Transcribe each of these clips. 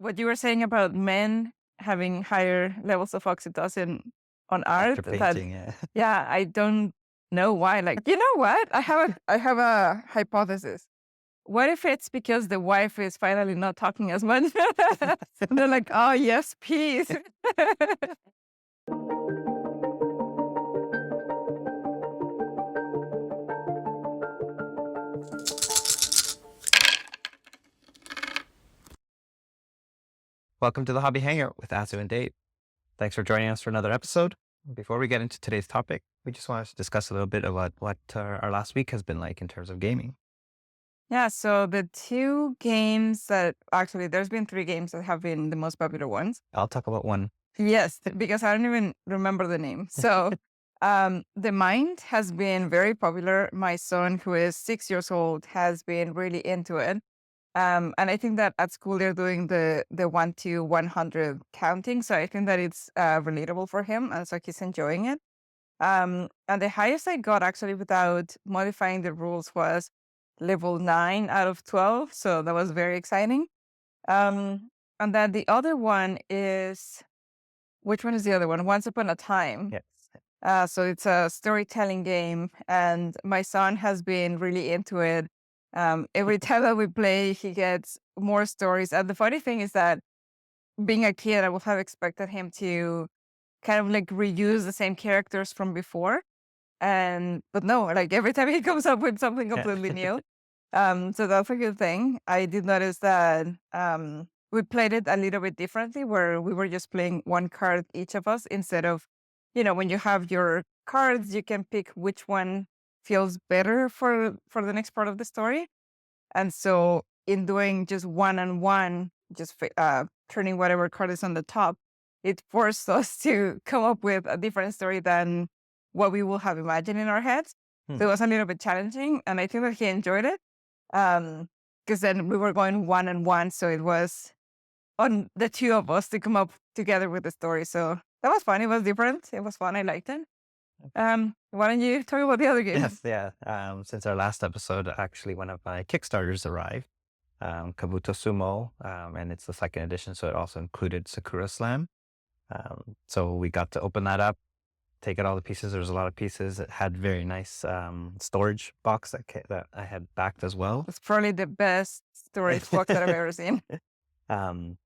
what you were saying about men having higher levels of oxytocin on art, After that painting, yeah. yeah, I don't know why. Like, you know what? I have a hypothesis. What if it's because the wife is finally not talking as much? And they're like, oh yes, peace. Welcome to the Hobby Hangout with Azu and Dave. Thanks for joining us for another episode. Before we get into today's topic, we just want to discuss a little bit about what our last week has been like in terms of gaming. Yeah, so the two games that actually there's been three games that have been the most popular ones. I'll talk about one. Yes, because I don't even remember the name. So, The Mind has been very popular. My son, who is 6 years old, has been really into it. And I think that at school they're doing the 1 to 100 counting. So I think that it's relatable for him, and so he's enjoying it. And the highest I got actually without modifying the rules was level 9 out of 12. So that was very exciting. And then the other one is, which one is the other one? Once Upon a Time. Yes. So it's a storytelling game, and my son has been really into it. Every time that we play, he gets more stories. And the funny thing is that being a kid, I would have expected him to kind of like reuse the same characters from before. But no, like every time he comes up with something Yeah. completely new. So that's a good thing. I did notice that we played it a little bit differently, where we were just playing one card each of us instead of, when you have your cards, you can pick which one feels better for the next part of the story. And so in doing just one on one, just turning whatever card is on the top, it forced us to come up with a different story than what we will have imagined in our heads. Hmm. So it was a little bit challenging, and I think that he enjoyed it. Because then we were going one on one, so it was on the two of us to come up together with the story. So that was fun. It was different. It was fun. I liked it. Why don't you talk about the other game? Yes, yeah. Since our last episode, actually, one of my Kickstarters arrived, Kabuto Sumo, and it's the second edition, so it also included Sakura Slam. So we got to open that up, take out all the pieces. There's a lot of pieces. It had very nice storage box that I had backed as well. It's probably the best storage box that I've ever seen. Um,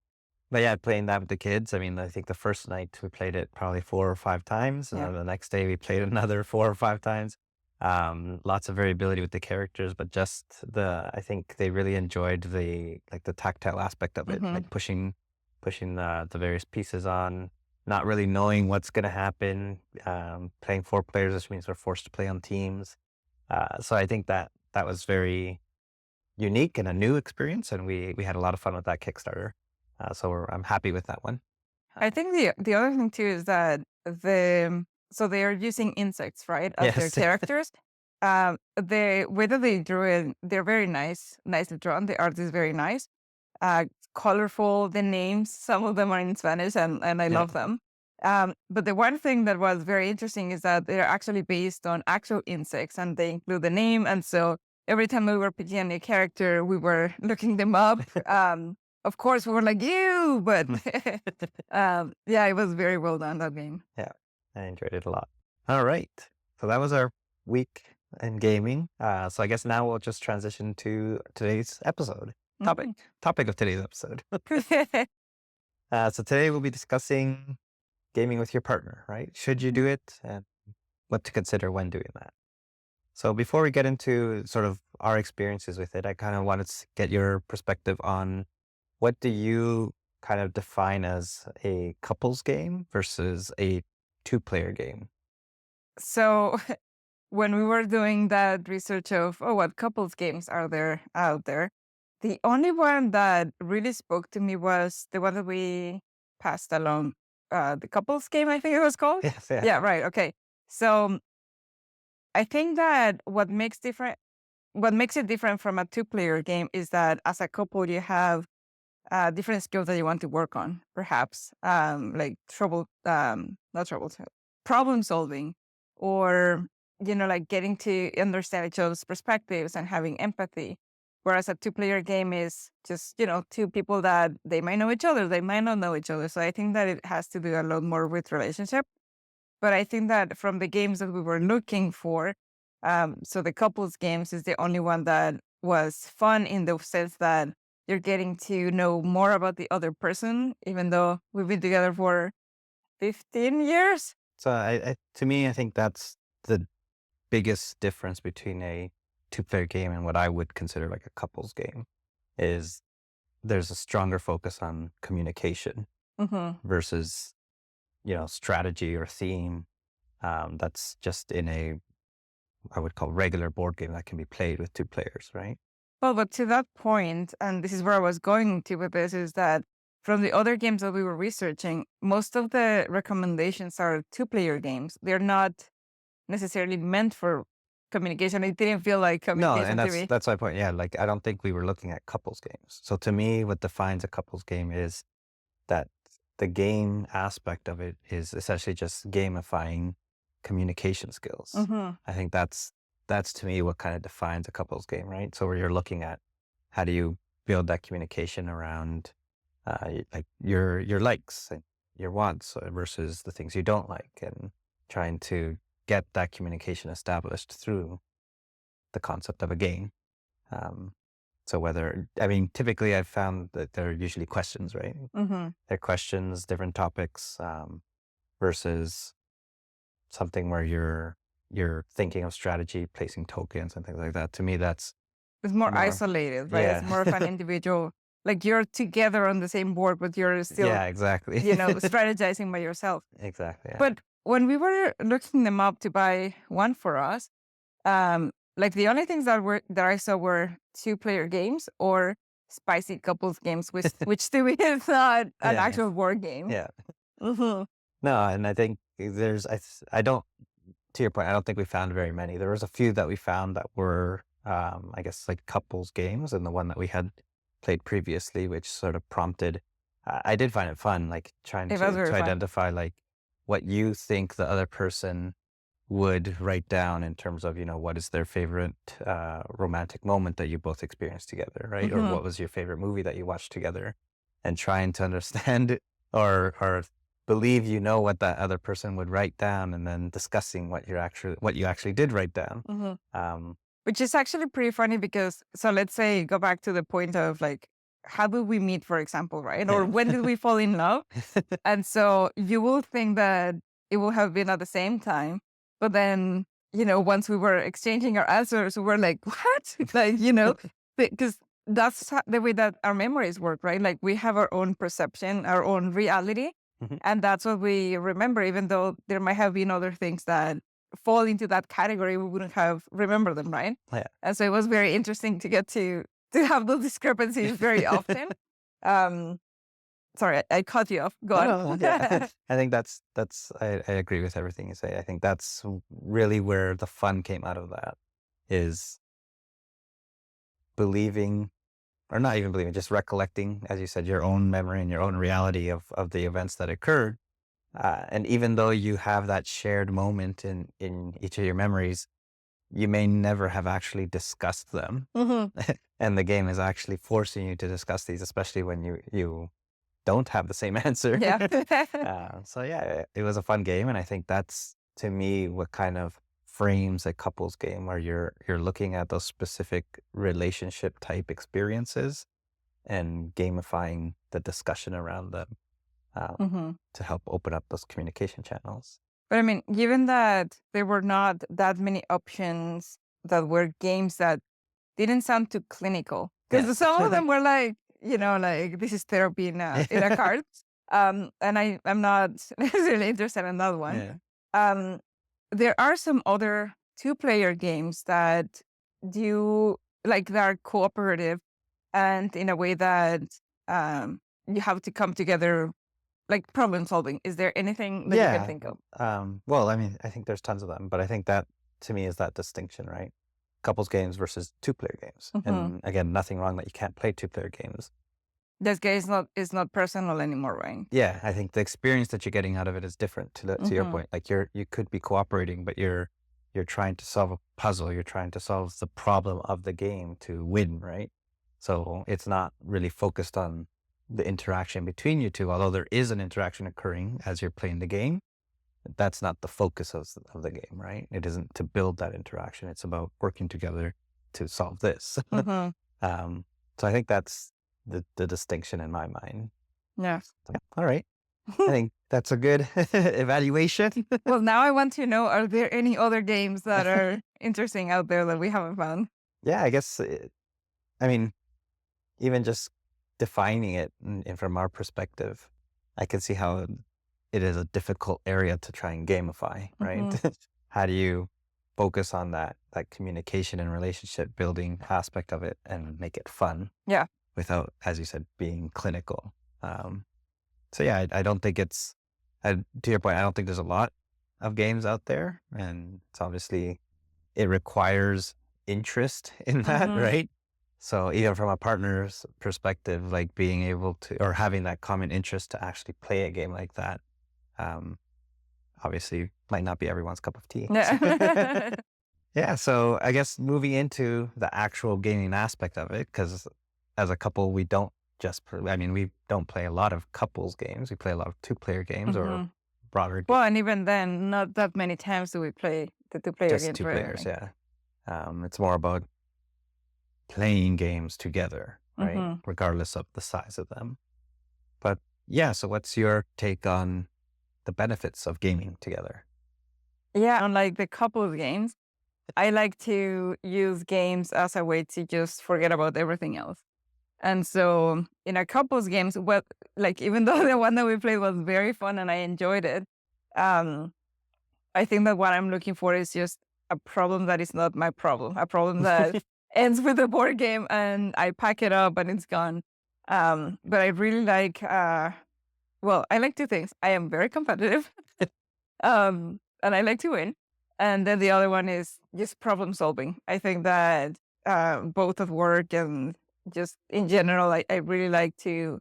but yeah, playing that with the kids. I mean, I think the first night we played it probably 4 or 5 times, and Yeah. then the next day we played another 4 or 5 times. Lots of variability with the characters, but I think they really enjoyed the tactile aspect of it, Hmm. like pushing the various pieces on, not really knowing what's going to happen. Playing 4 players, which means we're forced to play on teams. So I think that was very unique and a new experience, and we had a lot of fun with that Kickstarter. So I'm happy with that one. I think the other thing too is that so they are using insects, right, as their Yes. characters. The way that they drew it, they're very nicely drawn. The art is very nice, uh, colorful. The names, some of them are in Spanish, and I Yeah. love them. But the one thing that was very interesting is that they're actually based on actual insects, and they include the name. And so every time we were picking a new character, we were looking them up. Of course, we were like, "You," but yeah, it was very well done, that game. Yeah, I enjoyed it a lot. All right. So that was our week in gaming. So I guess now we'll just transition to today's episode. Topic. Mhm. Topic of today's episode. So today we'll be discussing gaming with your partner, right? Should you do it, and what to consider when doing that. So before we get into sort of our experiences with it, I kind of wanted to get your perspective on what do you kind of define as a couples game versus a two-player game? So when we were doing that research of, oh, what couples games are there out there, the only one that really spoke to me was the one that we passed along, the couples game, I think it was called. Yes, yeah. Yeah, right. Okay. So I think that what makes it different from a two-player game is that as a couple, you have different skills that you want to work on, perhaps, like not trouble, problem solving, or like getting to understand each other's perspectives and having empathy. Whereas a two-player game is just, two people that they might know each other, they might not know each other. So I think that it has to do a lot more with relationship. But I think that from the games that we were looking for, so the couples games is the only one that was fun in the sense that you're getting to know more about the other person, even though we've been together for 15 years. So to me, I think that's the biggest difference between a two-player game and what I would consider like a couples game is there's a stronger focus on communication versus, strategy or theme. That's just in I would call regular board game that can be played with two players, right? Well, but to that point, and this is where I was going to with this, is that from the other games that we were researching, most of the recommendations are two-player games. They're not necessarily meant for communication. It didn't feel like No, communication and to me. that's my point. Yeah, like I don't think we were looking at couples games. So to me, what defines a couples game is that the game aspect of it is essentially just gamifying communication skills. I think that's to me what kind of defines a couples game, right? So where you're looking at how do you build that communication around like your likes and your wants versus the things you don't like, and trying to get that communication established through the concept of a game. So typically I've found that they're usually questions, right? They're questions, different topics, versus something where you're thinking of strategy, placing tokens and things like that. To me, that's It's more more, isolated, right? It's yeah, more of an individual, like you're together on the same board, but you're still, yeah, exactly, strategizing by yourself. exactly, yeah, But when we were looking them up to buy one for us, like the only things that I saw were two-player games or spicy couples games, which to me is not an yeah, actual board game. yeah. hmm No, and I think I don't. To your point, I don't think we found very many. There was a few that we found that were, I guess, like couples games, and the one that we had played previously, which sort of prompted. I did find it fun, like trying It was very to fun. identify like what you think the other person would write down in terms of, what is their favorite romantic moment that you both experienced together, right? Or hmm what was your favorite movie that you watched together, and trying to understand or believe what that other person would write down, and then discussing what you actually did write down. hmm Um, Which is actually pretty funny because, so let's say, go back to the point of like, how did we meet, for example, right? Or yeah. when did we fall in love? And so you will think that it will have been at the same time. But then, once we were exchanging our answers, we were like, what? Like, because that's the way that our memories work, right? Like we have our own perception, our own reality. Mhm. And that's what we remember, even though there might have been other things that fall into that category, we wouldn't have remembered them, right? Yeah. And so it was very interesting to get to have those discrepancies very often. Um, Sorry, I cut you off. Go No, on. no, yeah. I think I agree with everything you say. I think that's really where the fun came out of that, is believing, or not even believing, just recollecting, as you said, your own memory and your own reality of the events that occurred. And even though you have that shared moment in each of your memories, you may never have actually discussed them. Mhm. And the game is actually forcing you to discuss these, especially when you don't have the same answer. Yeah. So yeah, it was a fun game, and I think that's, to me, what kind of frames a couples game, where you're looking at those specific relationship type experiences and gamifying the discussion around them, Mhm. to help open up those communication channels. But I mean, given that there were not that many options that were games that didn't sound too clinical, Yeah. because some of them were like, like this is therapy in a card. And I'm not necessarily interested in that one. Yeah. Um, there are some other two-player games that do like that are cooperative and in a way that you have to come together, like problem solving. Is there anything that you can Yeah. think of? Well, I think there's tons of them, but I think that, to me, is that distinction, right? Couples games versus two-player games. hmm And again, nothing wrong that you can't play two-player games. This game is not personal anymore, right? Yeah, I think the experience that you're getting out of it is different, to your hmm point. Like you could be cooperating, but you're you're trying to solve a puzzle, you're trying to solve the problem of the game to win, right? So it's not really focused on the interaction between you two, although there is an interaction occurring as you're playing the game. That's not the focus of the game, right? It isn't to build that interaction. It's about working together to solve this. Mm-hmm. So I think that's the distinction in my mind. Yeah. So, yeah, all right. I think that's a good evaluation. Well, now I want to know, are there any other games that are interesting out there that we haven't found? Yeah, I guess, I mean, even just defining it and from our perspective, I can see how it is a difficult area to try and gamify, right? Mm-hmm. How do you focus on that communication and relationship building aspect of it and make it fun? Yeah. Without, as you said, being clinical. So yeah, I don't think it's, to your point, I don't think there's a lot of games out there, and it's obviously, it requires interest in that, Mm-hmm. right? So even from a partner's perspective, like being able to, or having that common interest to actually play a game like that, obviously might not be everyone's cup of tea. Yeah. Yeah, so I guess moving into the actual gaming aspect of it, because as a couple, we don't we don't play a lot of couples games. We play a lot of two-player games or Mm-hmm. broader Well, and even then, not that many times do we play the two-player just games, two right? players, yeah. It's more about playing games together, right? Mm-hmm. Regardless of the size of them. But yeah, so what's your take on the benefits of gaming together? Yeah, unlike the couples games, I like to use games as a way to just forget about everything else. And so in a couples games, well, like even though the one that we played was very fun and I enjoyed it, um, I think that what I'm looking for is just a problem that is not my problem, a problem that ends with the board game and I pack it up and it's gone. But I really like, well, I like two things. I am very competitive, and I like to win. And then the other one is just problem solving. I think that both at work and just in general, I really like to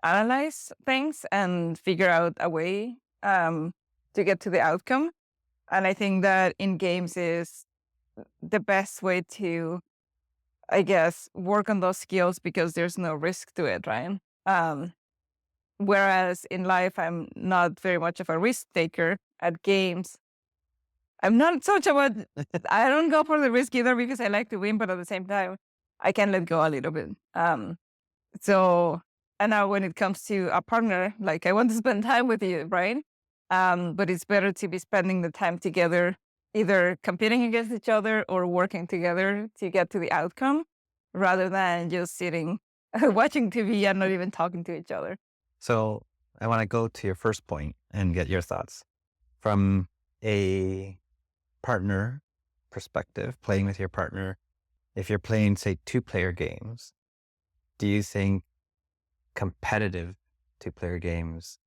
analyze things and figure out a way to get to the outcome. And I think that in games is the best way to, I guess, work on those skills because there's no risk to it, right? Whereas in life, I'm not very much of a risk taker. At games, I'm not so much about, I don't go for the risk either because I like to win, but at the same time, I can let go a little bit. So, and now when it comes to a partner, like I want to spend time with you, right? But it's better to be spending the time together, either competing against each other or working together to get to the outcome rather than just sitting watching TV and not even talking to each other. So I want to go to your first point and get your thoughts from a partner perspective, playing with your partner. If you're playing, say, two-player games, do you think competitive two-player games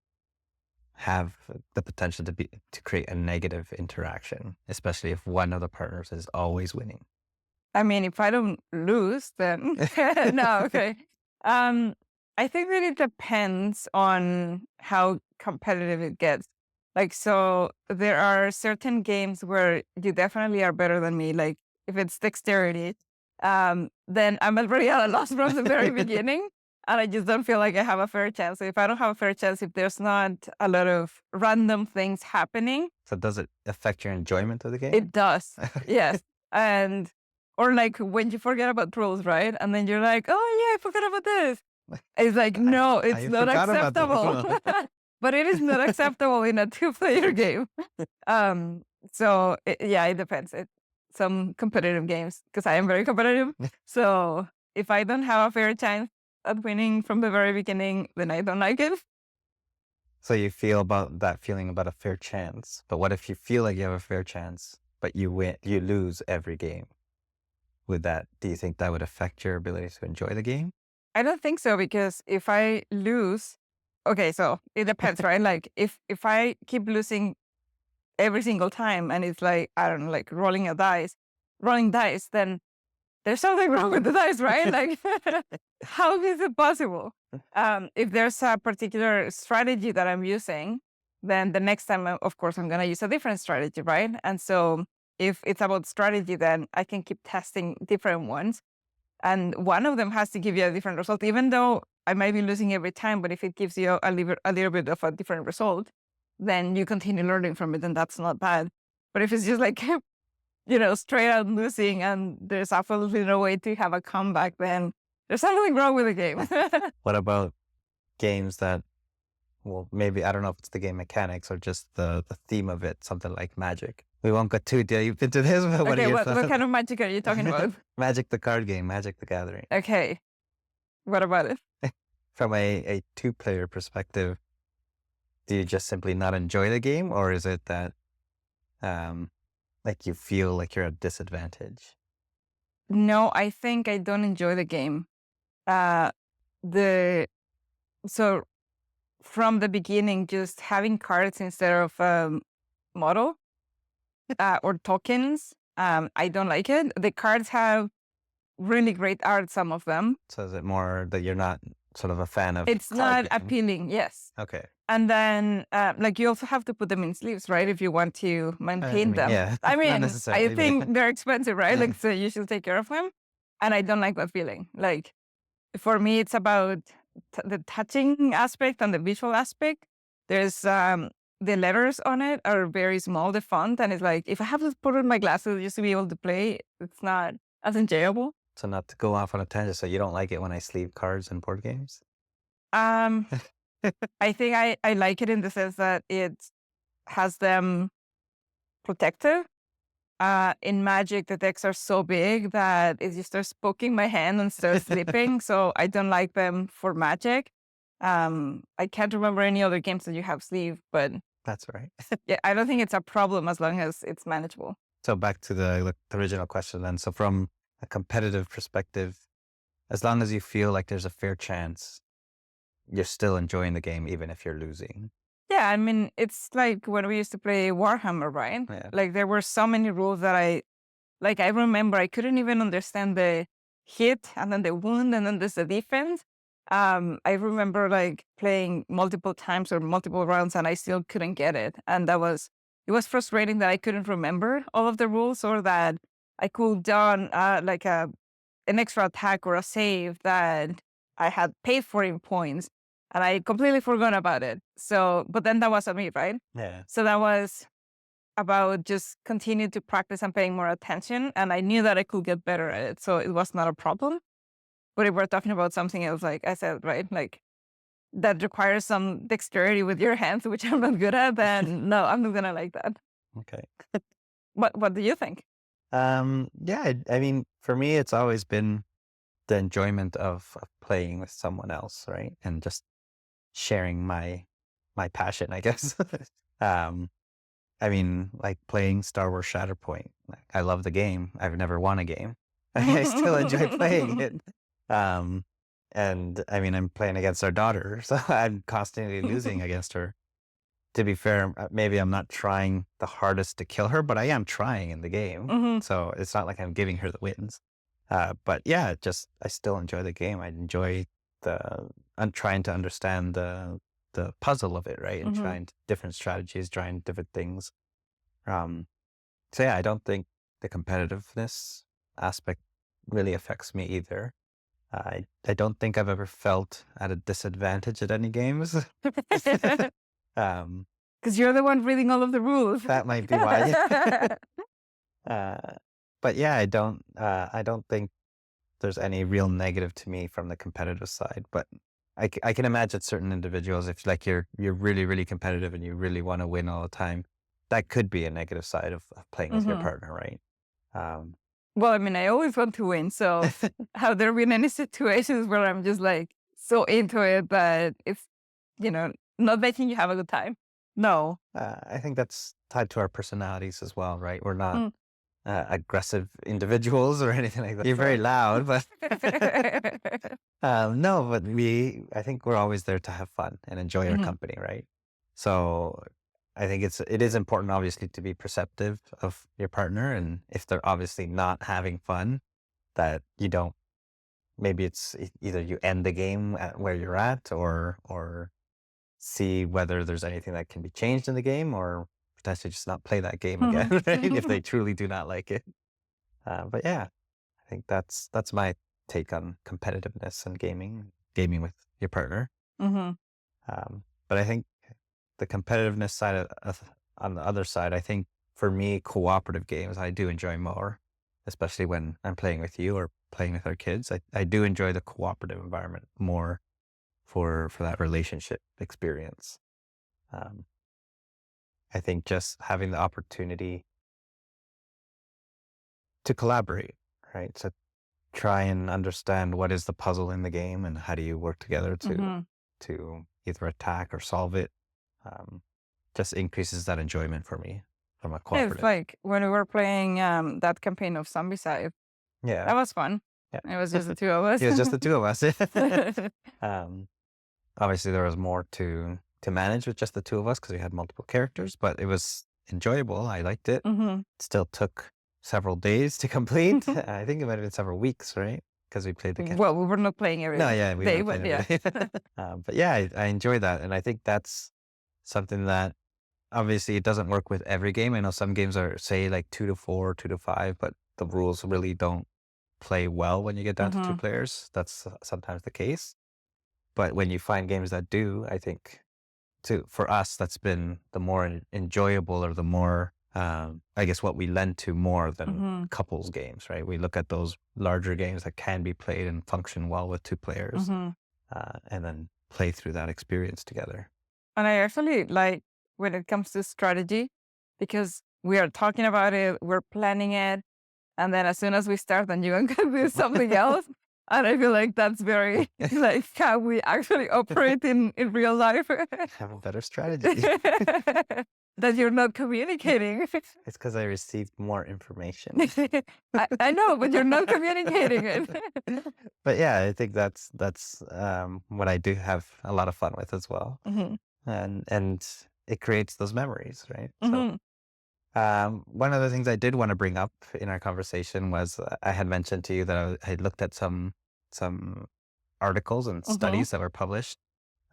have the potential to create a negative interaction, especially if one of the partners is always winning? I mean, if I don't lose, then no, okay. Um, I think that it depends on how competitive it gets. Like, so there are certain games where you definitely are better than me. Like, if it's dexterity, then I'm already at a loss from the very beginning, and I just don't feel like I have a fair chance. So if I don't have a fair chance, if there's not a lot of random things happening, So does it affect your enjoyment of the game? it does. Yes, and or like when you forget about rules, right? And then you're like, "Oh yeah, I forgot about this." It's like, no, it's I not forgot about acceptable. that. But it is not acceptable in a two-player game. So yeah, it depends. Some competitive games, because I am very competitive. So if I don't have a fair chance at winning from the very beginning, then I don't like it. So you feel about that feeling about a fair chance, but what if you feel like you have a fair chance, but you lose every game? Do you think that would affect your ability to enjoy the game? I don't think so because if I lose, okay, so it depends, right? Like if I keep losing every single time and it's like, I don't know, like rolling dice, then there's something wrong with the dice, right? Like how is it possible? If there's a particular strategy that I'm using, then the next time, of course, I'm gonna use a different strategy, right? And so if it's about strategy, then I can keep testing different ones. And one of them has to give you a different result, even though I might be losing every time. But if it gives you a little bit of a different result, then you continue learning from it, and that's not bad. But if it's just like, straight out losing and there's absolutely no way to have a comeback, then there's something wrong with the game. What about games that, well, maybe, I don't know if it's the game mechanics or just the theme of it, something like Magic. We won't go too deep into this, but what are Okay, your what thoughts? kind of magic are you talking about? Magic the card game, Magic the Gathering. Okay, what about it? From a two-player perspective, do you just simply not enjoy the game, or is it that like you feel like you're at disadvantage? No, I think I don't enjoy the game. Uh, the so from the beginning, just having cards instead of model or tokens, I don't like it. The cards have really great art, some of them. So is it more that you're not sort of a fan of It's card not games? appealing, yes. Okay. And then, like, you also have to put them in sleeves, right? If you want to maintain them. Yeah, I not mean, necessarily, I but think they're expensive, right? Like, so you should take care of them. And I don't like that feeling. Like, for me, it's about the touching aspect and the visual aspect. There's the letters on it are very small, the font, and it's like if I have to put on my glasses just to be able to play, it's not as enjoyable. so not to go off on a tangent, so you don't like it when I sleeve cards in board games? Um, I think I like it in the sense that it has them protective. In Magic, the decks are so big that it just starts poking my hand and starts slipping. So I don't like them for Magic. I can't remember any other games that you have sleeve, but That's right. yeah, I don't think it's a problem as long as it's manageable. So back to the original question then. So from a competitive perspective, as long as you feel like there's a fair chance, you're still enjoying the game even if you're losing. Yeah, I mean, it's like when we used to play Warhammer, right? Yeah. Like there were so many rules that I remember I couldn't even understand the hit and then the wound and then there's the defense. I remember like playing multiple times or multiple rounds and I still couldn't get it. And it was frustrating that I couldn't remember all of the rules or that I could done like an extra attack or a save that I had paid for in points and I completely forgot about it. So, but then that wasn't me, right? Yeah. So that was about just continue to practice and paying more attention. And I knew that I could get better at it. So it was not a problem. But if we're talking about something else, like I said, right, like that requires some dexterity with your hands, which I'm not good at, then no, I'm not going to like that. Okay. What do you think? Yeah, I mean, for me, it's always been the enjoyment of playing with someone else, right? And just sharing my passion, I guess. um, I mean, like playing Star Wars Shatterpoint. Like, I love the game. I've never won a game. I still enjoy playing it. Um, and I mean, I'm playing against our daughter, so I'm constantly losing against her. To be fair, maybe I'm not trying the hardest to kill her, but I am trying in the game. Mhm. So it's not like I'm giving her the wins. But yeah, I still enjoy the game. I enjoy I'm trying to understand the puzzle of it, right? And Mhm. trying different strategies, trying different things. So yeah, I don't think the competitiveness aspect really affects me either. I don't think I've ever felt at a disadvantage at any games. um, Because you're the one reading all of the rules. that might be why. But yeah, I don't think there's any real negative to me from the competitive side. But I can imagine certain individuals, if like you're really, really competitive and you really want to win all the time, that could be a negative side of playing with your Mhm. partner, right? Well, I mean, I always want to win. So have there been any situations where I'm just like so into it that it's, not making you have a good time? No. I think that's tied to our personalities as well, right? We're not Mm. aggressive individuals or anything like that. You're very Sure. loud, but no, but I think we're always there to have fun and enjoy our Mhm. company, right? So I think it is important, obviously, to be perceptive of your partner, and if they're obviously not having fun, that you don't. Maybe it's either you end the game at where you're at, or see whether there's anything that can be changed in the game, or potentially just not play that game again, right? If they truly do not like it. But yeah, I think that's my take on competitiveness and gaming with your partner. Mhm. But I think the competitiveness side on the other side, I think for me, cooperative games, I do enjoy more, especially when I'm playing with you or playing with our kids. I do enjoy the cooperative environment more for that relationship experience. Um, I think just having the opportunity to collaborate, right? To try and understand what is the puzzle in the game and how do you work together Mhm. to either attack or solve it. Um, just increases that enjoyment for me from a It's cooperative. like when we were playing that campaign of Zombicide. Yeah, That was fun. yeah. It was just the two of us. It was just the two of us. um, obviously, there was more to manage with just the two of us because we had multiple characters, but it was enjoyable. I liked it. Mhm. Still took several days to complete. I think it might have been several weeks, right? Because we played the game. Well, we were not playing every No, yeah, we day, weren't but playing yeah. every day. But yeah, I enjoy that, and I think that's something that obviously it doesn't work with every game. I know some games are say like 2 to 4, 2 to 5, but the rules really don't play well when you get down to two Mhm. players. That's sometimes the case. But when you find games that do, I think for us, that's been the more enjoyable or the more, I guess, what we lend to more than Mhm. couples games, right? We look at those larger games that can be played and function well with two players, Mhm. and then play through that experience together. And I actually like when it comes to strategy because we are talking about it, we're planning it, and then as soon as we start, then you can do something else. And I feel like that's very like how we actually operate in real life. Have a better strategy. That you're not communicating. It's because I received more information. I know, but you're not communicating it. But yeah, I think that's what I do have a lot of fun with as well, Mhm. and it creates those memories, right? So Mhm. one of the things I did want to bring up in our conversation was I had mentioned to you that I had looked at some articles and Mhm. studies that were published,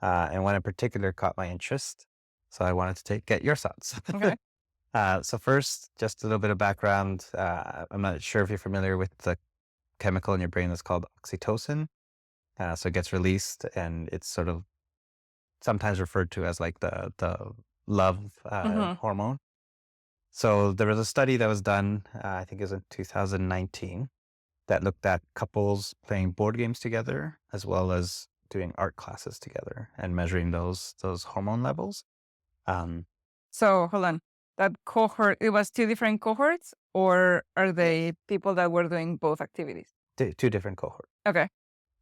and one in particular caught my interest. So I wanted to get your thoughts. Okay. So first, just a little bit of background. I'm not sure if you're familiar with the chemical in your brain that's called oxytocin. So it gets released, and it's sort of sometimes referred to as like the love Mhm. hormone. So there was a study that was done, I think it was in 2019, that looked at couples playing board games together as well as doing art classes together and measuring those hormone levels. Um, So hold on. That cohort, it was two different cohorts, or are they people that were doing both activities? two different cohorts. Okay.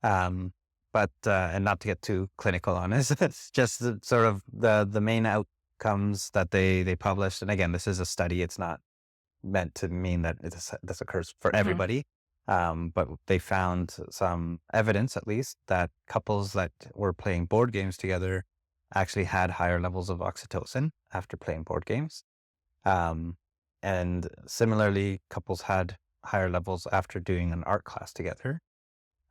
Um, but and not to get too clinical on this, it's just sort of the main outcomes that they published. And again, this is a study; it's not meant to mean that this occurs for Mhm. everybody. But they found some evidence, at least, that couples that were playing board games together actually had higher levels of oxytocin after playing board games. Um, and similarly, couples had higher levels after doing an art class together.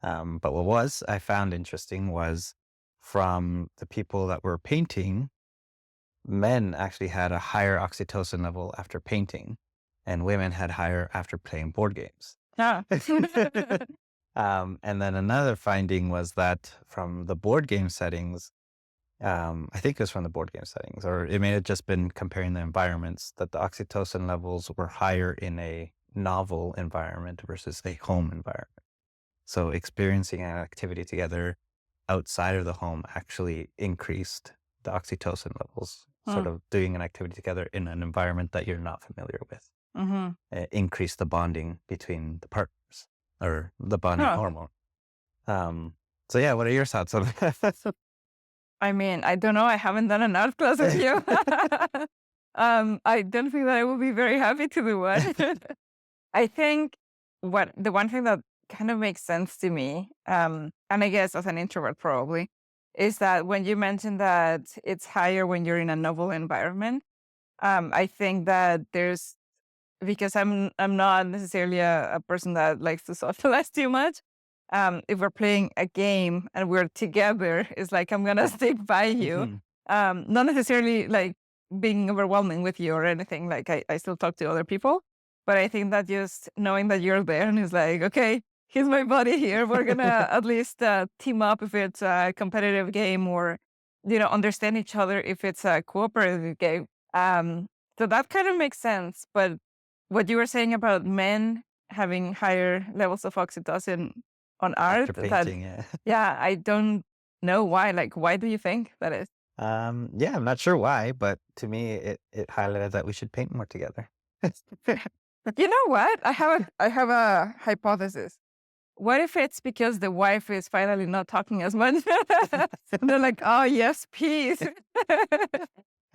But what I found interesting was from the people that were painting, men actually had a higher oxytocin level after painting, and women had higher after playing board games. Ah. And then another finding was that from the board game settings, I think it was from the board game settings, or it may have just been comparing the environments, that the oxytocin levels were higher in a novel environment versus a home environment. So experiencing an activity together outside of the home actually increased the oxytocin levels, Hmm. sort of doing an activity together in an environment that you're not familiar with. Mhm. Increase the bonding between the partners or the bonding Huh. hormone. So yeah, what are your thoughts on that? I mean, I don't know. I haven't done an art class with you. I don't think that I will be very happy to do one. I think what the one thing that kind of makes sense to me, and I guess as an introvert probably, is that when you mentioned that it's higher when you're in a novel environment, I think that there's because I'm not necessarily a person that likes to socialize too much. If we're playing a game and we're together, it's like I'm gonna stick by you. Mhm. Not necessarily like being overwhelming with you or anything. Like I still talk to other people, but I think that just knowing that you're there and it's like, okay, here's my buddy here. We're gonna at least team up if it's a competitive game, or understand each other if it's a cooperative game. So that kind of makes sense. But what you were saying about men having higher levels of oxytocin on art, After that painting, yeah. yeah, I don't know why. Like, why do you think that is? Yeah, I'm not sure why, but to me, it highlighted that we should paint more together. You know what? I have a hypothesis. What if it's because the wife is finally not talking as much? They're like, oh yes, peace.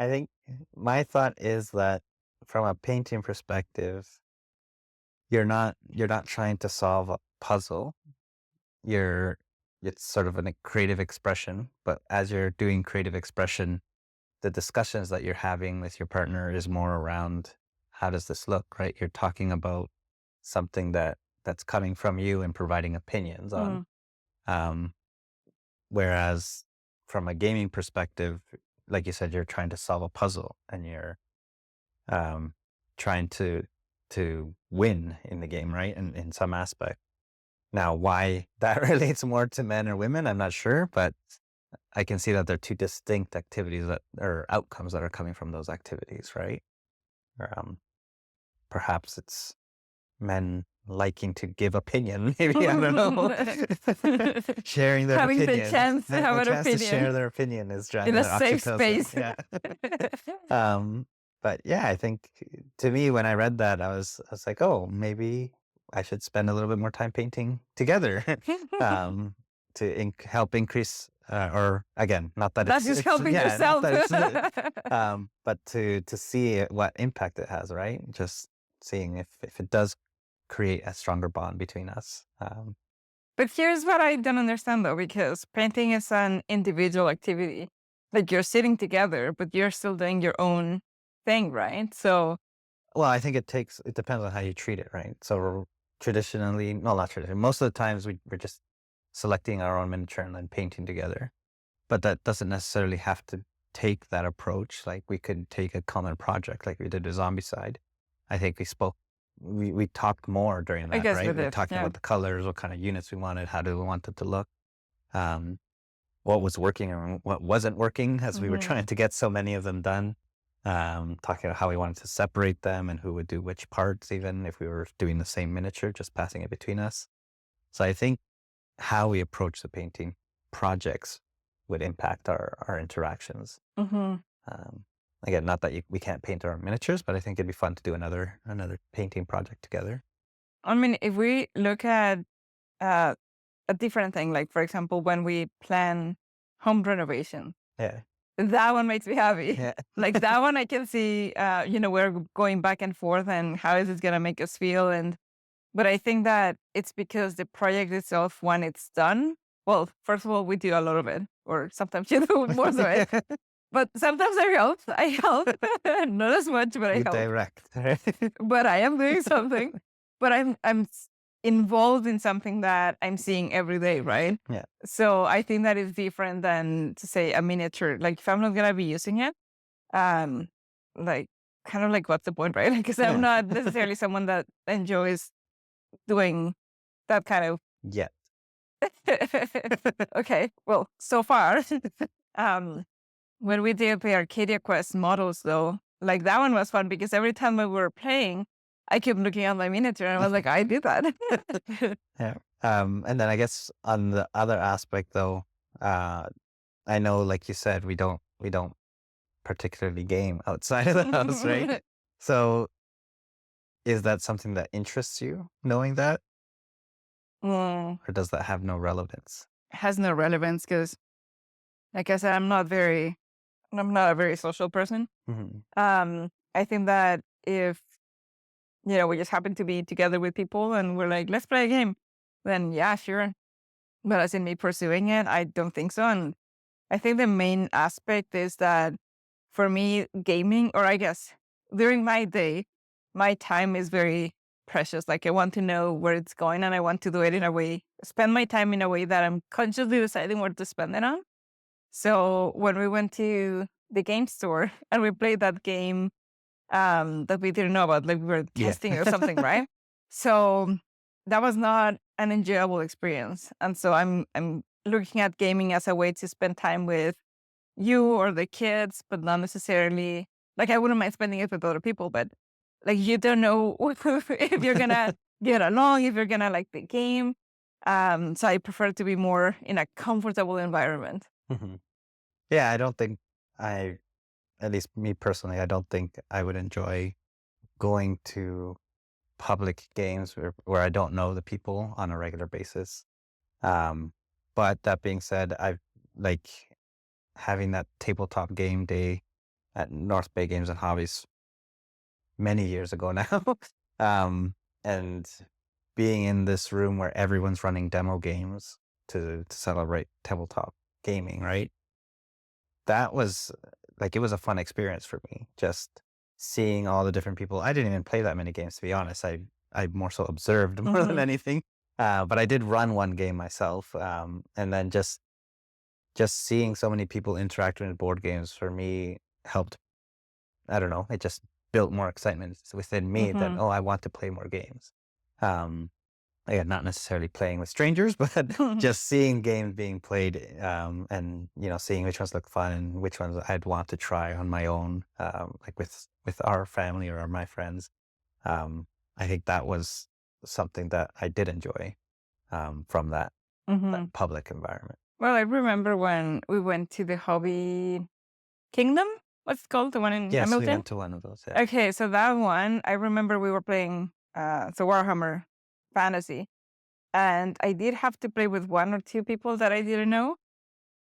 I think my thought is that from a painting perspective, you're not trying to solve a puzzle. You're it's sort of a creative expression, but as you're doing creative expression, the discussions that you're having with your partner is more around how does this look, right? You're talking about something that's coming from you and providing opinions on. Mm, Um, Whereas from a gaming perspective, like you said, you're trying to solve a puzzle and you're um, trying to win in the game, right? In some aspect. Now, why that relates more to men or women, I'm not sure, but I can see that they're two distinct activities that or outcomes that are coming from those activities, right? Um, Perhaps it's men liking to give opinion, maybe I don't know, sharing their having the opinions. chance to have A an chance to share opinion their opinion is in driving a that safe oxytocin. space. Yeah. um, but yeah, I think to me when I read that, I was like, oh, maybe I should spend a little bit more time painting together. um, to help increase, or again, not that That's just helping yeah, not yourself. that but to see what impact it has, right? Just seeing if it does create a stronger bond between us. But here's what I don't understand though, because painting is an individual activity. Like you're sitting together, but you're still doing your own thing, right? So, Well, I think it depends on how you treat it, right? So traditionally, no, not traditionally, most of the times we're just selecting our own miniature and then painting together. But that doesn't necessarily have to take that approach. Like we could take a common project like we did with Zombicide. I think we talked more during I that, guess right? with We were it, talking yeah. about the colors, what kind of units we wanted, how do we want it to look, um, what was working and what wasn't working as we were Hmm. trying to get so many of them done. Talking about how we wanted to separate them and who would do which parts, even if we were doing the same miniature, just passing it between us. So I think how we approach the painting projects would impact our interactions. Hmm. Um, Again, not that we can't paint our miniatures, but I think it'd be fun to do another painting project together. I mean, if we look at uh, a different thing, like for example, when we plan home renovation, Yeah, that one makes me happy. yeah, Like that one, I can see, we're going back and forth, and how is it gonna make us feel? But I think that it's because the project itself, when it's done, well, first of all, we do a lot of it, or sometimes you do more of it. But sometimes I help. I help, not as much, but I you help. direct. Right? But I am doing something. But involved in something that I'm seeing every day, right? Yeah, So I think that is different than to say a miniature. Like if I'm not gonna be using it, um, like kind of like what's the point, right? Because I'm yeah, not necessarily someone that enjoys doing that kind of. yeah. Okay, well, so far, um, when we did the Arcadia Quest models, though, like that one was fun because every time we were playing, I kept looking at my miniature and I was like, I did that. Yeah. And then I guess on the other aspect though, uh, I know, like you said, we don't particularly game outside of the house, right? So is that something that interests you, knowing that, Mm, or does that have no relevance? has no relevance because, like I said, I'm not a very social person. Mhm. I think that if we just happen to be together with people and we're like, let's play a game, then yeah, sure. But as in me pursuing it, I don't think so. And I think the main aspect is that for me, gaming, or I guess during my day, my time is very precious. Like I want to know where it's going and I want to do it in a way, spend my time in a way that I'm consciously deciding where to spend it on. So when we went to the game store and we played that game that we didn't know about, like we were Yeah. testing or something, right? So that was not an enjoyable experience. And so I'm looking at gaming as a way to spend time with you or the kids, but not necessarily like I wouldn't mind spending it with other people, but like you don't know if you're gonna get along, if you're gonna like the game. So I prefer to be more in a comfortable environment. Mhm. Yeah, I don't think I, at least me personally, I don't think I would enjoy going to public games where I don't know the people on a regular basis. Um, but that being said, I've like having that tabletop game day at North Bay Games and Hobbies many years ago now. um, and being in this room where everyone's running demo games to celebrate tabletop gaming, right? That was like it was a fun experience for me. Just seeing all the different people. I didn't even play that many games to be honest. I more so observed more than Hmm. anything. But I did run one game myself. And then just seeing so many people interacting with board games for me helped. I don't know. It just built more excitement within me that, Hmm. oh, I want to play more games. Um, Again, not necessarily playing with strangers, but just seeing games being played, and seeing which ones look fun and which ones I'd want to try on my own, like with our family or my friends. Um, I think that was something that I did enjoy, from that Hmm. public environment. Well, I remember when we went to the Hobby Kingdom. What's it called? The one in Yes, we Hamilton? went to one of those. Yeah. Okay, so that one, I remember we were playing so Warhammer Fantasy. And I did have to play with one or two people that I didn't know.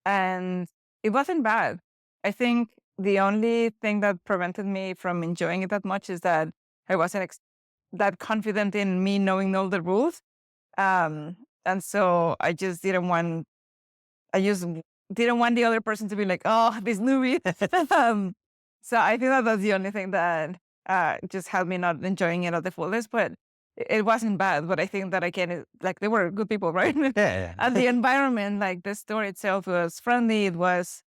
And it wasn't bad. I think the only thing that prevented me from enjoying it that much is that I wasn't that confident in me knowing all the rules. Um, and so I just didn't want the other person to be like, oh, this newbie. um, so I think that that's the only thing that just had me not enjoying it at the fullest. But it wasn't bad. But I think that again, like they were good people, right? Yeah, And yeah. the environment, like the store itself, was friendly. It was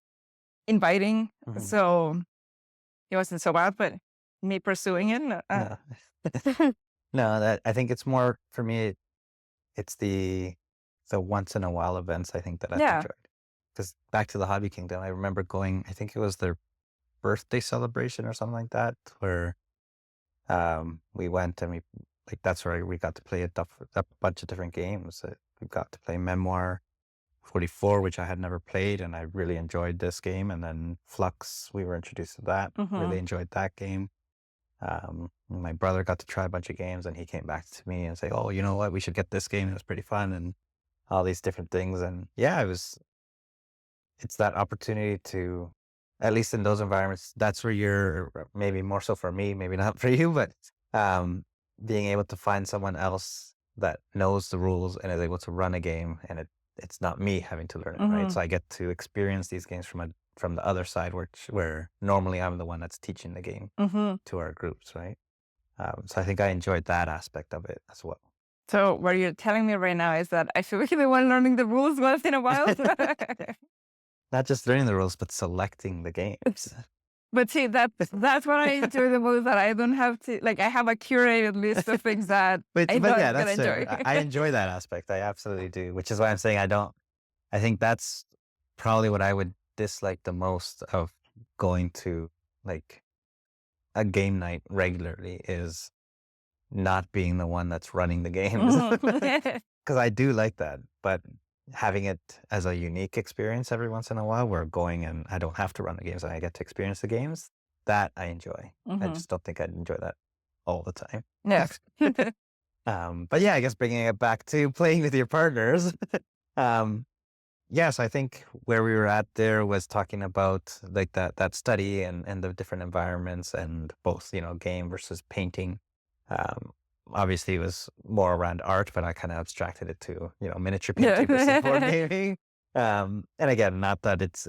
inviting, Mhm. so it wasn't so bad. But me pursuing it, No, no, that I think it's more for me. It's the once in a while events I think that I've yeah. enjoyed. Because back to the Hobby Kingdom, I remember going. I think it was their birthday celebration or something like that, where we went and we like that's where we got to play a bunch of different games. We got to play Memoir 44, which I had never played, and I really enjoyed this game. And then Flux, we were introduced to that. Hmm. Really enjoyed that game. My brother got to try a bunch of games, and he came back to me and say, "Oh, you know what? We should get this game. It was pretty fun." And all these different things. And yeah, it's that opportunity to, at least in those environments, that's where you're maybe more so for me, maybe not for you, but um, being able to find someone else that knows the rules and is able to run a game, and it's not me having to learn it, right? Hmm. So I get to experience these games from the other side, where normally I'm the one that's teaching the game Hmm. to our groups, right? So I think I enjoyed that aspect of it as well. So what you're telling me right now is that I should be the one learning the rules once in a while. Not just learning the rules, but selecting the games. But see, that's what I enjoy the most. That I don't have to like. I have a curated list of things that I know But yeah, I'm gonna that's enjoy. fair. I enjoy that aspect. I absolutely do, which is why I'm saying I don't. I think that's probably what I would dislike the most of going to like a game night regularly is not being the one that's running the games. Mhm. Because I do like that, but having it as a unique experience every once in a while, where going and I don't have to run the games and I get to experience the games, that I enjoy. I Mhm. just don't think I'd enjoy that all the time. Yeah. But yeah, I guess bringing it back to playing with your partners. um, yes, I think where we were at there was talking about like that study and the different environments and both, game versus painting. Um, Obviously it was more around art, but I kind of abstracted it to, miniature painting versus board Yeah. gaming. And again, not that it's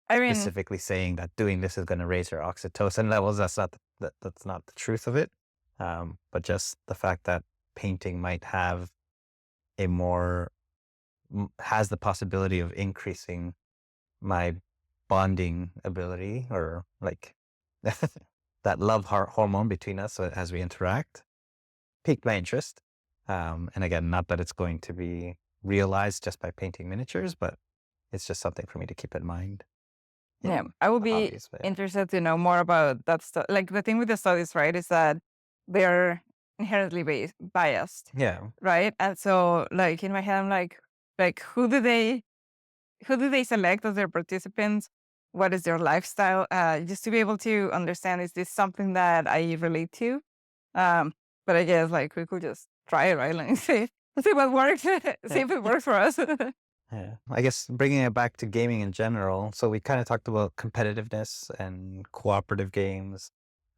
I mean, specifically saying that doing this is going to raise your oxytocin levels. That's not the truth of it. But just the fact that painting might have a more has the possibility of increasing my bonding ability or like that love hormone between us as we interact piqued my interest. And again, not that it's going to be realized just by painting miniatures, but it's just something for me to keep in mind Yeah, in I would the be hobbies. But interested to know more about that stuff. Like the thing with the studies, right, is that they're inherently biased, yeah, right? And so, like in my head, I'm like who do they select as their participants? What is their lifestyle? Just to be able to understand, is this something that I relate to? Um, but I guess like we could just try it, right? Like see what works, see yeah, if it works for us. yeah. I guess bringing it back to gaming in general. So we kind of talked about competitiveness and cooperative games.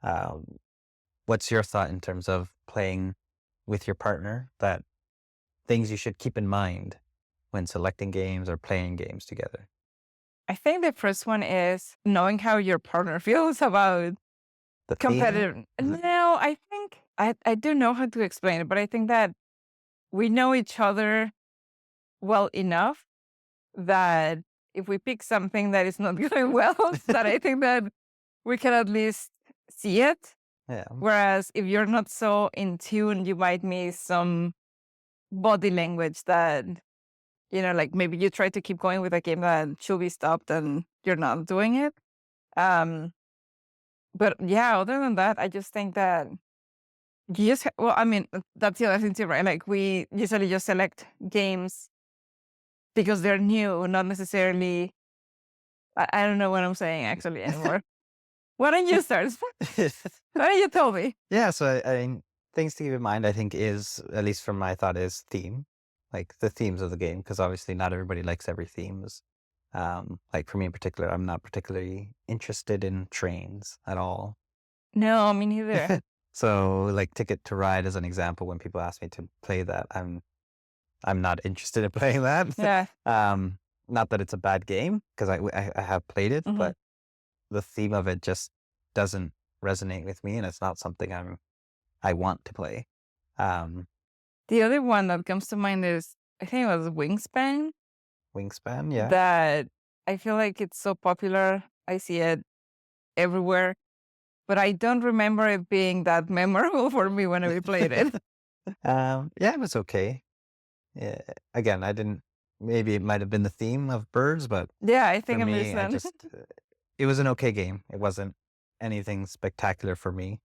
Um, what's your thought in terms of playing with your partner? That things you should keep in mind when selecting games or playing games together. I think the first one is knowing how your partner feels about The theme? competitive. No, I think I do know how to explain it, but I think that we know each other well enough that if we pick something that is not going well, that I think that we can at least see it. Yeah. Whereas if you're not so in tune, you might miss some body language that, like maybe you try to keep going with a game that should be stopped and you're not doing it. Um, but yeah, other than that, I just think that you just, well, I mean, that's the other thing too, right? Like we usually just select games because they're new, not necessarily, I don't know what I'm saying actually anymore. Why don't you start? Why don't you tell me? Yeah, so I mean, things to keep in mind, I think, is, at least from my thought, is theme, like the themes of the game, because obviously not everybody likes every themes. Like for me in particular, I'm not particularly interested in trains at all. No, me neither. So, like Ticket to Ride as an example, when people ask me to play that, I'm not interested in playing that. Yeah. Not that it's a bad game, because I have played it, Hmm. but the theme of it just doesn't resonate with me, and it's not something I want to play. Um, The other one that comes to mind is, I think it was Wingspan, Wingspan, yeah. that I feel like it's so popular. I see it everywhere, but I don't remember it being that memorable for me when we played it. Yeah, it was okay. Yeah, again, I didn't. Maybe it might have been the theme of birds, but Yeah, I for think I me, missed that. it was an okay game. It wasn't anything spectacular for me.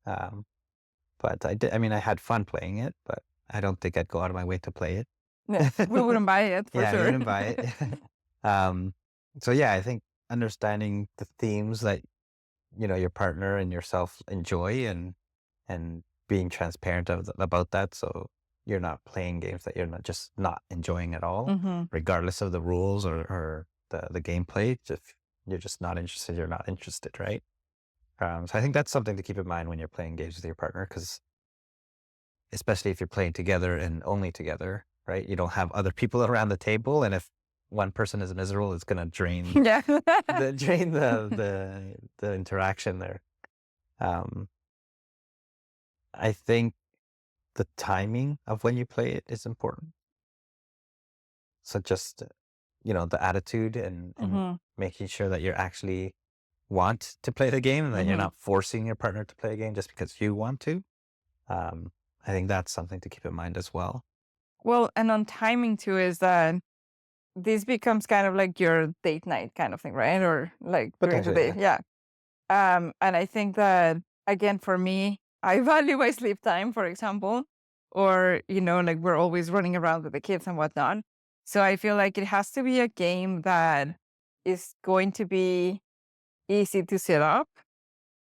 But I did. I mean, I had fun playing it, but I don't think I'd go out of my way to play Yeah, we it. wouldn't buy it for Yeah, we sure. wouldn't buy it. um, so yeah, I think understanding the themes that your partner and yourself enjoy, and being transparent about that, so you're not playing games that you're not enjoying at all, Hmm. regardless of the rules or the gameplay. Just you're just not interested. You're not interested, right? So I think that's something to keep in mind when you're playing games with your partner, because especially if you're playing together and only together, right? You don't have other people around the table, and if one person is miserable, it's gonna drain Yeah. the drain the interaction there. Um, I think the timing of when you play it is important. So just the attitude, and Hmm. making sure that you're actually want to play the game, and that you're Hmm. not forcing your partner to play a game just because you want to. Um, I think that's something to keep in mind as well. Well, and on timing too, is that this becomes kind of like your date night kind of thing, right? Or like during the Potentially, day. yeah. Yeah. And I think that again for me, I value my sleep time, for example, or like we're always running around with the kids and whatnot. So I feel like it has to be a game that is going to be easy to set up,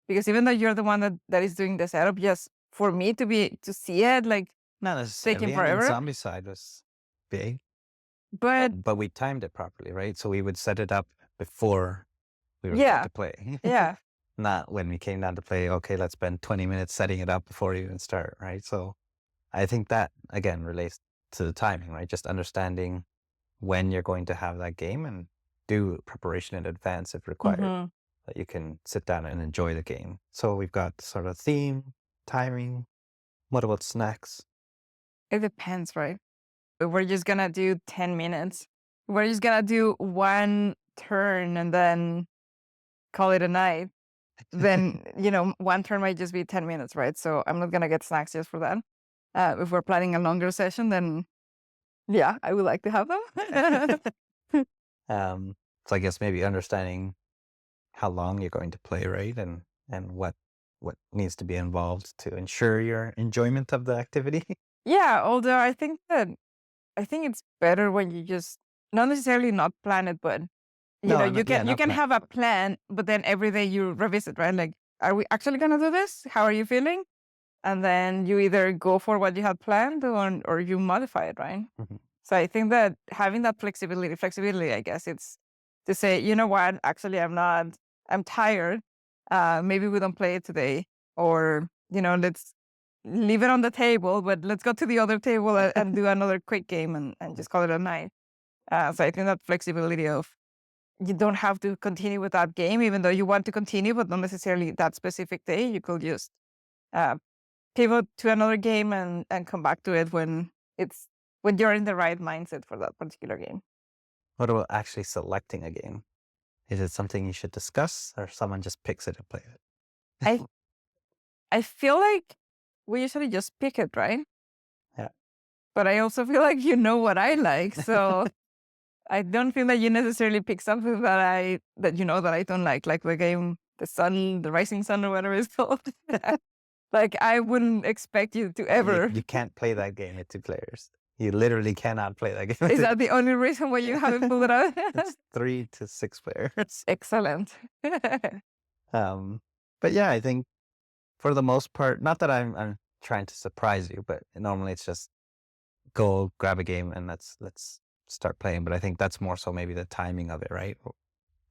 because even though you're the one that is doing the setup, just for me to see it like Not taking necessarily. I mean, forever. zombie side was big, But but we timed it properly, right? So we would set it up before we were going yeah, to play. yeah. Not when we came down to play, okay, let's spend 20 minutes setting it up before we even start, right? So I think that, again, relates to the timing, right? Just understanding when you're going to have that game, and do preparation in advance if required, Hmm. that you can sit down and enjoy the game. So we've got sort of theme, timing. What about snacks? It depends, right? We're just gonna do 10 minutes. We're just gonna do one turn and then call it a night, then, one turn might just be 10 minutes, right? So I'm not going to get snacks just for that. If we're planning a longer session, then yeah, I would like to have them. So I guess maybe understanding how long you're going to play, right? And what needs to be involved to ensure your enjoyment of the activity. Yeah, although I think it's better when you just not necessarily not plan it, but No, you can not plan. have a plan, but then every day you revisit, right? Like, are we actually gonna do this? How are you feeling? And then you either go for what you had planned or you modify it, right? Mhm. So I think that having that flexibility, I guess it's to say, you know what, actually I'm tired. Maybe we don't play it today. Or, let's leave it on the table, but let's go to the other table and do another quick game and just call it a night. So I think that flexibility of you don't have to continue with that game, even though you want to continue, but not necessarily that specific day. You could just uh, pivot to another game and come back to it it's when you're in the right mindset for that particular game. What about actually selecting a game? Is it something you should discuss, or someone just picks it and plays it? I I feel like we usually just pick it, right? Yeah. But I also feel like you know what I like, so I don't feel that you necessarily pick something that I don't like the game, the Rising Sun or whatever it's called. Like I wouldn't expect you to You ever. you can't play that game with 2 players. You literally cannot play that game with Is that the only reason why you haven't pulled it out? It's 3 to 6 players. Excellent. Um, but yeah, I think for the most part, not that I'm trying to surprise you, but normally it's just go grab a game and let's start playing. But I think that's more so maybe the timing of it, right?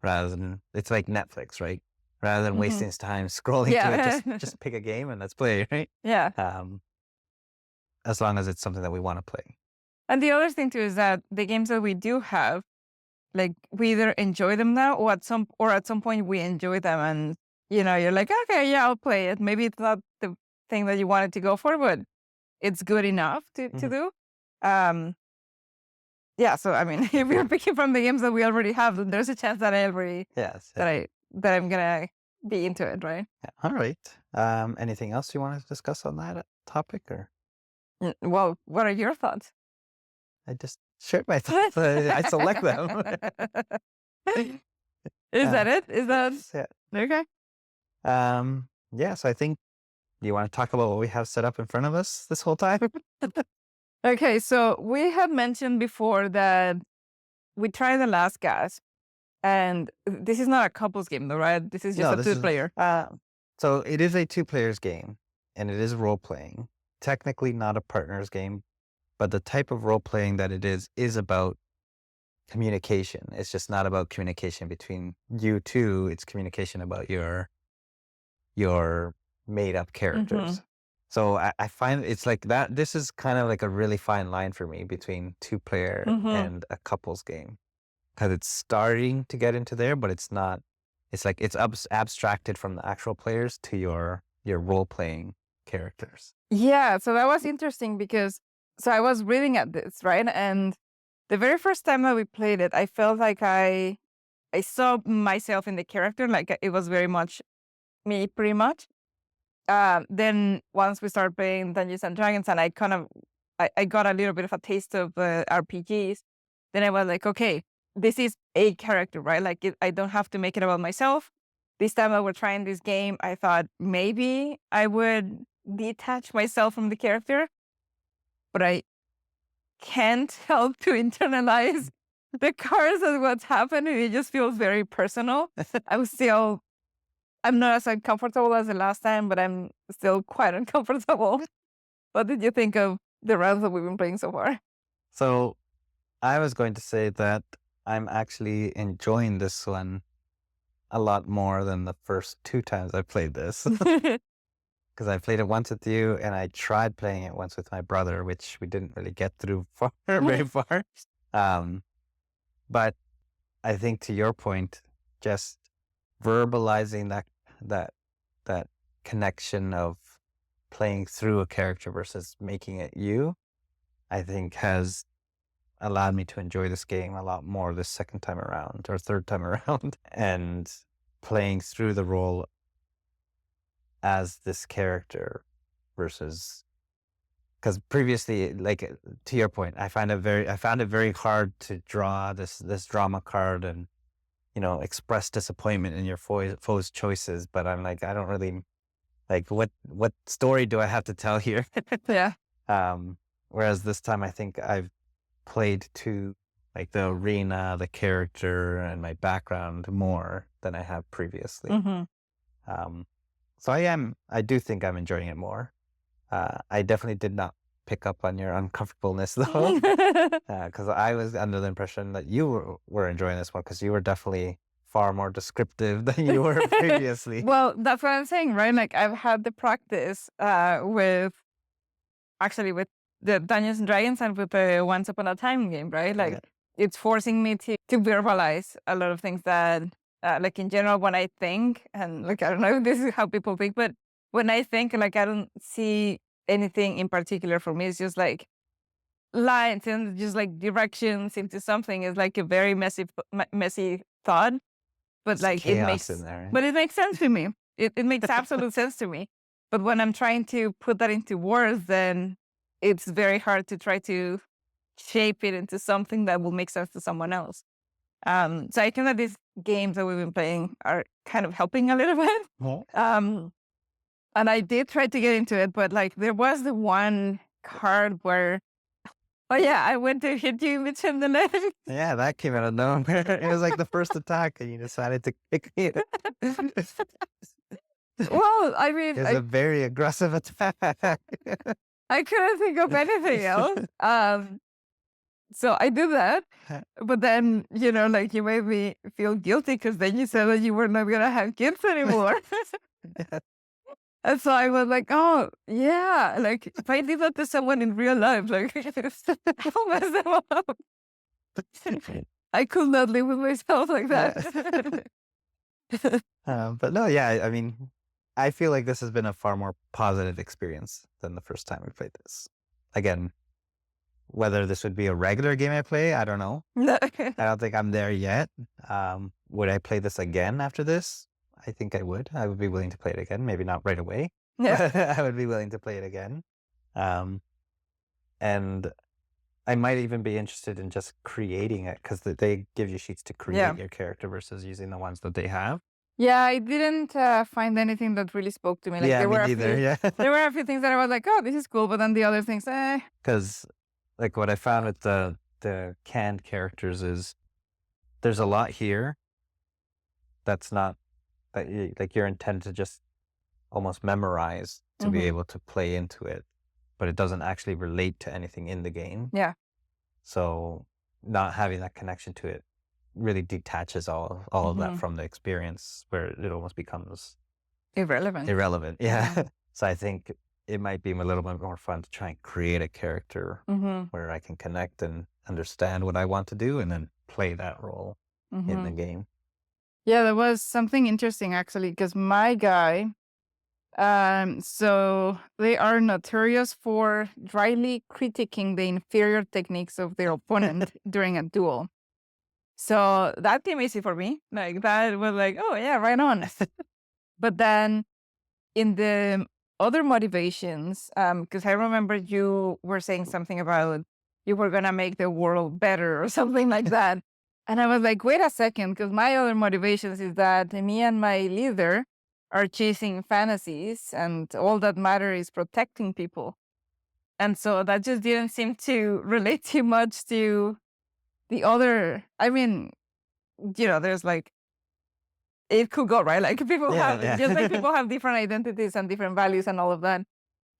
Rather than it's like Netflix, right? Rather than Mhm. wasting his time scrolling through it, Yeah. just pick a game and let's play, right? Yeah. Um, as long as it's something that we want to play. And the other thing too is that the games that we do have, like we either enjoy them now or at some point we enjoy them and you're like, okay, yeah, I'll play it. Maybe it's not the thing that you wanted to go for, but it's good enough to Mhm. do. Um yeah, so I mean if we're picking from the games that we already have, then there's a chance that Yes. that I'm gonna be into it, right? Yeah. All right. Anything else you want to discuss on that topic, or Well, what are your thoughts? I just shared my thoughts. I select them. Is that it? Is that Yes. Yeah. okay? Yeah. So I think you want to talk about what we have set up in front of us this whole time. Okay, so we had mentioned before that we tried the Last Gasp, and this is not a couples game, though, right? This is just No, a this is two-player. so it is a 2 players game, and it is role playing. Technically, not a partners game, but the type of role playing that it is about communication. It's just not about communication between you two. It's communication about your made up Hmm. characters. So I find it's like that. This is kind of like a really fine line for me between 2 player Hmm. and a couples game, because it's starting to get into there, but it's not. It's like it's abstracted from the actual players to your role playing characters. Yeah, so that was interesting because so I was reading at this, right? And the very first time that we played it, I felt like I saw myself in the character, like it was very much me, pretty much. Then once we started playing Dungeons and Dragons, and I got a little bit of a taste of RPGs, then I was like, okay, this is a character, right? Like I don't have to make it about myself. This time that we're trying this game, I thought maybe I would detach myself from the character, but I can't help to internalize the cards and what's happening. It just feels very personal. I'm not as uncomfortable as the last time, but I'm still quite uncomfortable. What did you think of the rounds that we've been playing so far? So I was going to say that I'm actually enjoying this one a lot more than the first 2 times I played this. Because I played it once with you, and I tried playing it once with my brother, which we didn't really get through far, very far. Um, but I think to your point, just verbalizing that that connection of playing through a character versus making it you, I think has allowed me to enjoy this game a lot more this second time around or third time around. And playing through the role as this character versus because previously, like to your point, I found it very hard to draw this drama card and express disappointment in your foe's choices. But I'm like, I don't really like what story do I have to tell here? Yeah. Whereas this time, I think I've played to like the arena, the character, and my background more than I have previously. Mm-hmm. So I do think I'm enjoying it more. I definitely did not pick up on your uncomfortableness though, because I was under the impression that you were enjoying this one because you were definitely far more descriptive than you were previously. Well, that's what I'm saying, right? Like I've had the practice with the Dungeons and Dragons and with the Once Upon a Time game, right? Like it's forcing me to verbalize a lot of things that, like in general, when I think, and like I don't know if this is how people think, but when I think, like I don't see anything in particular for me. It's just like lines and just like directions into something. Is like a very messy thought, but It's like chaos in there, right? but it makes sense to me. It makes absolute sense to me. But when I'm trying to put that into words, then it's very hard to try to shape it into something that will make sense to someone else. So I think that these games that we've been playing are kind of helping a little bit. Well, And I did try to get into it, but like there was the one card where, oh yeah, I went to hit you between the legs. yeah, that came out of nowhere. It was like the first attack, and you decided to kick me. Well, I mean, It was a very aggressive attack. I couldn't think of anything else. So I did that, but then, like you made me feel guilty because then you said that you were not going to have kids anymore. And so I was like, oh, yeah, like if I did that to someone in real life, like I'll mess them up. I could not live with myself like that. But no, yeah, I mean, I feel like this has been a far more positive experience than the first time we played this. Again, whether this would be a regular game I play, I don't know. I don't think I'm there yet. Would I play this again after this? I think I would. I would be willing to play it again. Maybe not right away. Yeah. But I would be willing to play it again. And I might even be interested in just creating it because they give you sheets to create your character versus using the ones that they have. Yeah, I didn't find anything that really spoke to me. Like Yeah, there me were neither. there were a few things that I was like, oh, this is cool, but then the other things, Because like what I found with the canned characters is there's a lot here that's not like you're intended to just almost memorize to be able to play into it, but it doesn't actually relate to anything in the game. Yeah. So not having that connection to it really detaches all of that from the experience, where it almost becomes irrelevant. Yeah. So I think it might be a little bit more fun to try and create a character where I can connect and understand what I want to do and then play that role in the game. Yeah, there was something interesting actually, because my guy, so they are notorious for dryly critiquing the inferior techniques of their opponent during a duel. So that came easy for me. Like that was like, oh yeah, right on. But then in the other motivations, because I remember you were saying something about you were gonna make the world better or something like that. And I was like, wait a second, because my other motivations is that me and my leader are chasing fantasies and all that matter is protecting people. And so that just didn't seem to relate too much to the other. I mean, there's like, it could go, right? Like people just like people have different identities and different values and all of that.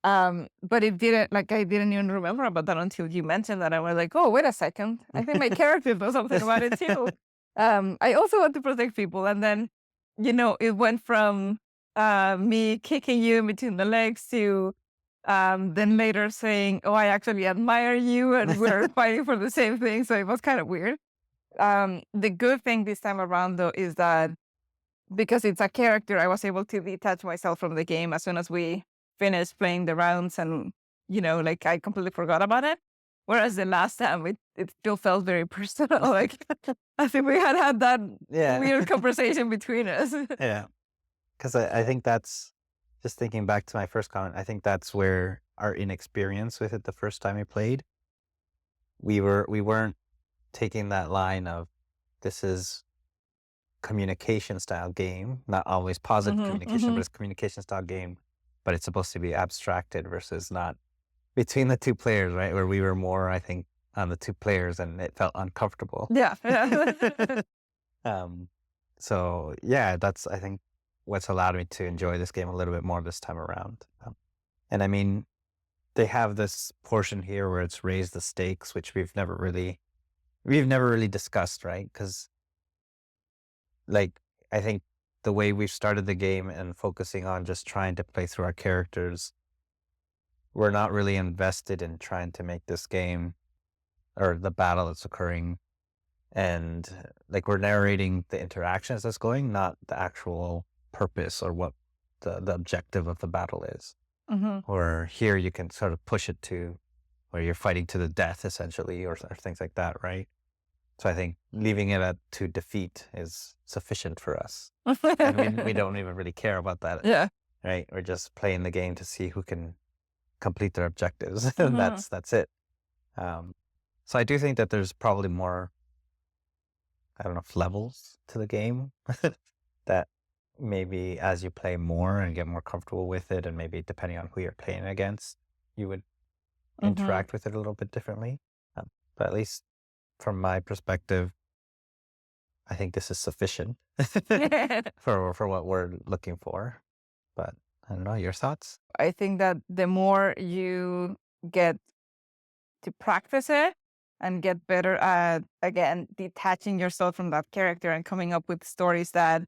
But it didn't, like, I didn't even remember about that until you mentioned that. I was like, oh, wait a second. I think my character knows something about it too. I also want to protect people. And then, it went from me kicking you between the legs to then later saying, oh, I actually admire you and we're fighting for the same thing. So it was kind of weird. The good thing this time around, though, is that because it's a character, I was able to detach myself from the game as soon as we finished playing the rounds, and like I completely forgot about it. Whereas the last time it still felt very personal. Like I think we had that Yeah. weird conversation between us. Yeah. Because I think that's just thinking back to my first comment. I think that's where our inexperience with it the first time we played, we weren't taking that line of this is communication style game, not always positive communication, but it's communication style game, but it's supposed to be abstracted versus not between the two players, right? Where we were more, I think, on the two players and it felt uncomfortable. Yeah. Yeah. Um, so yeah, that's, I think, what's allowed me to enjoy this game a little bit more this time around. And I mean, they have this portion here where it's raised the stakes, which we've never really discussed, right? Because like, I think the way we've started the game and focusing on just trying to play through our characters, we're not really invested in trying to make this game or the battle that's occurring. And like we're narrating the interactions that's going, not the actual purpose or what the objective of the battle is. Or here you can sort of push it to where you're fighting to the death essentially, or things like that, right? So I think leaving it to defeat is sufficient for us. And we don't even really care about that, Yeah. right? We're just playing the game to see who can complete their objectives. And that's it. So I do think that there's probably more, I don't know, levels to the game that maybe as you play more and get more comfortable with it, and maybe depending on who you're playing against, you would interact with it a little bit differently. But at least from my perspective, I think this is sufficient for what we're looking for. But I don't know, your thoughts? I think that the more you get to practice it and get better at, again, detaching yourself from that character and coming up with stories that,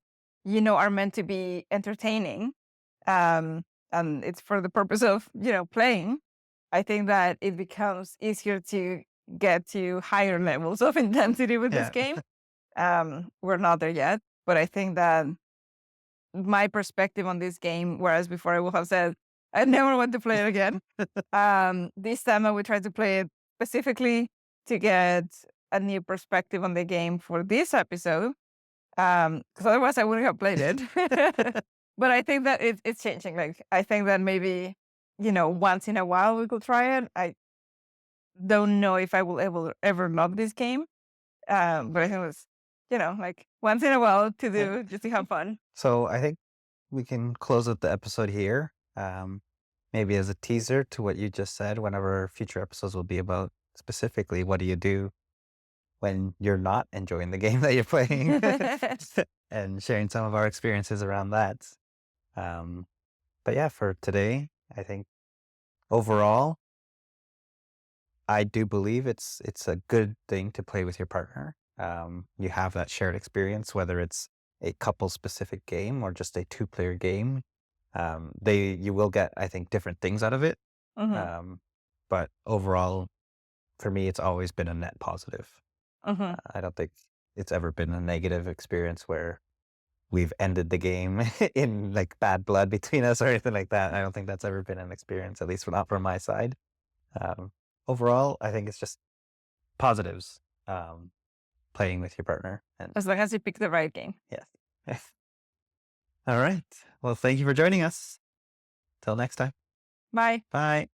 are meant to be entertaining. And it's for the purpose of, playing. I think that it becomes easier to get to higher levels of intensity with this Yeah. game. We're not there yet, but I think that my perspective on this game, whereas before I would have said, I never want to play it again. This time I would try to play it specifically to get a new perspective on the game for this episode. Because otherwise I wouldn't have played it. But I think that it's changing. Like, I think that maybe, once in a while we could try it. I don't know if I will ever love this game. But I think it was, like once in a while to do, just to have fun. So I think we can close out the episode here. Maybe as a teaser to what you just said, whenever future episodes will be about specifically what do you do when you're not enjoying the game that you're playing, and sharing some of our experiences around that. But yeah, for today, I think overall, I do believe it's a good thing to play with your partner. You have that shared experience, whether it's a couple specific game or just a two-player game. You will get, I think, different things out of it. But overall, for me, it's always been a net positive. I don't think it's ever been a negative experience where we've ended the game in like bad blood between us or anything like that. I don't think that's ever been an experience, at least not from my side. Overall, I think it's just positives, playing with your partner. And As long as you pick the right game. yes. All right. Well, thank you for joining us. Till next time. Bye. Bye.